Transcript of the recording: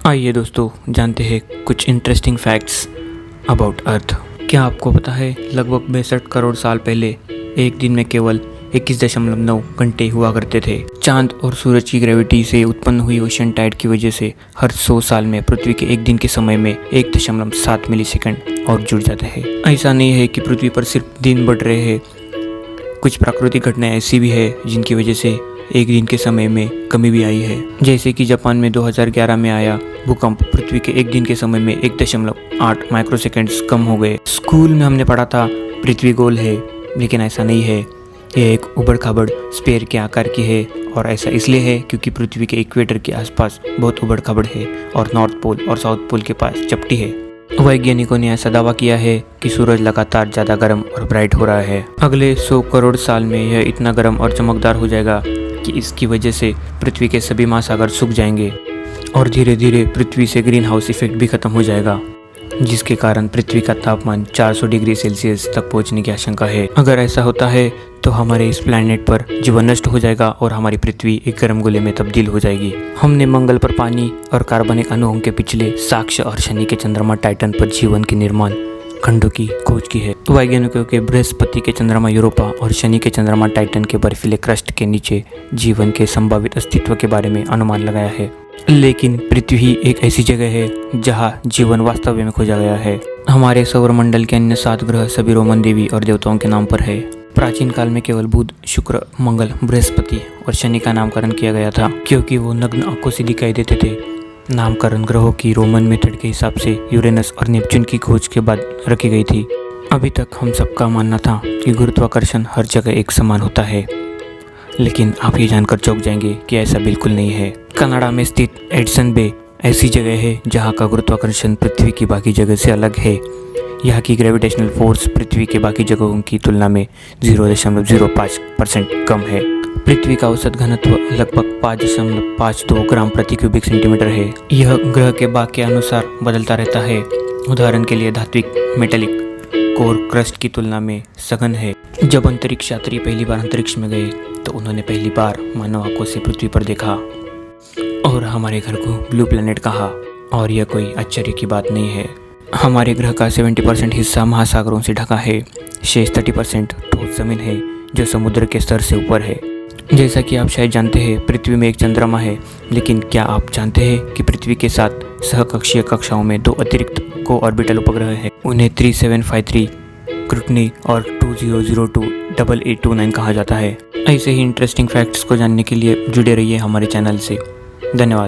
आइए दोस्तों जानते हैं कुछ इंटरेस्टिंग फैक्ट्स अबाउट अर्थ। क्या आपको पता है लगभग 62 करोड़ साल पहले एक दिन में केवल 21.9 घंटे हुआ करते थे। चांद और सूरज की ग्रेविटी से उत्पन्न हुई ओशन टाइड की वजह से हर 100 साल में पृथ्वी के एक दिन के समय में 1.7 मिलीसेकंड और जुड़ जाते हैं। ऐसा नहीं है कि पृथ्वी पर सिर्फ दिन बढ़ रहे हैं, कुछ प्राकृतिक घटनाएं ऐसी भी है जिनकी वजह से एक दिन के समय में कमी भी आई है। जैसे कि जापान में 2011 में आया भूकंप, पृथ्वी के एक दिन के समय में 1.8 माइक्रोसेकंड्स कम हो गए। स्कूल में हमने पढ़ा था पृथ्वी गोल है, लेकिन ऐसा नहीं है। यह एक उबड़ खाबड़ स्फीयर के आकार की है और ऐसा इसलिए है क्योंकि पृथ्वी के इक्वेटर के आसपास बहुत उबड़ खाबड़ है और नॉर्थ पोल और साउथ पोल के पास चपटी है। वैज्ञानिकों ने ऐसा दावा किया है कि सूरज लगातार ज़्यादा गर्म और ब्राइट हो रहा है। अगले 100 करोड़ साल में यह इतना गर्म और चमकदार हो जाएगा कि इसकी वजह से पृथ्वी के सभी महासागर सूख जाएंगे और धीरे धीरे पृथ्वी से ग्रीन हाउस इफेक्ट भी खत्म हो जाएगा, जिसके कारण पृथ्वी का तापमान 400 डिग्री सेल्सियस तक पहुंचने की आशंका है। अगर ऐसा होता है तो हमारे इस प्लैनेट पर जीवन नष्ट हो जाएगा और हमारी पृथ्वी एक गर्म गोले में तब्दील हो जाएगी। हमने मंगल पर पानी और कार्बनिक अणुओं के पिछले साक्ष्य और शनि के चंद्रमा टाइटन पर जीवन के निर्माण खंडों की खोज की है। वैज्ञानिकों के बृहस्पति के चंद्रमा यूरोपा और शनि के चंद्रमा टाइटन के बर्फीले क्रस्ट के नीचे जीवन के संभावित अस्तित्व के बारे में अनुमान लगाया है। लेकिन पृथ्वी एक ऐसी जगह है जहां जीवन वास्तव में खोजा गया है। हमारे सौरमंडल के अन्य 7 ग्रह सभी रोमन देवी और देवताओं के नाम पर है। प्राचीन काल में केवल बुध, शुक्र, मंगल, बृहस्पति और शनि का नामकरण किया गया था क्योंकि वो नग्न आंखों से दिखाई देते थे। नामकरण ग्रहों की रोमन मेथड के हिसाब से यूरेनस और नेपच्यून की खोज के बाद रखी गई थी। अभी तक हम सबका मानना था कि गुरुत्वाकर्षण हर जगह एक समान होता है, लेकिन आप ये जानकर चौंक जाएंगे कि ऐसा बिल्कुल नहीं है। कनाडा में स्थित एडिसन बे ऐसी जगह है जहाँ का गुरुत्वाकर्षण पृथ्वी की बाकी जगह से अलग है। यहाँ की ग्रेविटेशनल फोर्स पृथ्वी के बाकी जगहों की तुलना में 0.05% कम है। पृथ्वी का औसत घनत्व लगभग 5.52 ग्राम प्रति क्यूबिक सेंटीमीटर है। यह ग्रह के भाग के अनुसार बदलता रहता है। उदाहरण के लिए धात्विक मेटेलिक कोर क्रस्ट की तुलना में सघन है। जब अंतरिक्ष यात्री पहली बार अंतरिक्ष में गए तो उन्होंने पहली बार मानव आंखों से पृथ्वी पर देखा और हमारे घर को ब्लू प्लैनेट कहा। और यह कोई आश्चर्य की बात नहीं है। हमारे ग्रह का 70% हिस्सा महासागरों से ढका है। शेष 30% ठोस जमीन है जो समुद्र के स्तर से ऊपर है। जैसा कि आप शायद जानते हैं, पृथ्वी में एक चंद्रमा है, लेकिन क्या आप जानते हैं कि पृथ्वी के साथ सहकक्षीय कक्षाओं में 2 अतिरिक्त को ऑर्बिटल उपग्रह हैं। उन्हें 3753 क्रुटनी और 2002 8829 कहा जाता है। ऐसे ही इंटरेस्टिंग फैक्ट्स को जानने के लिए जुड़े रहिए हमारे चैनल से। धन्यवाद।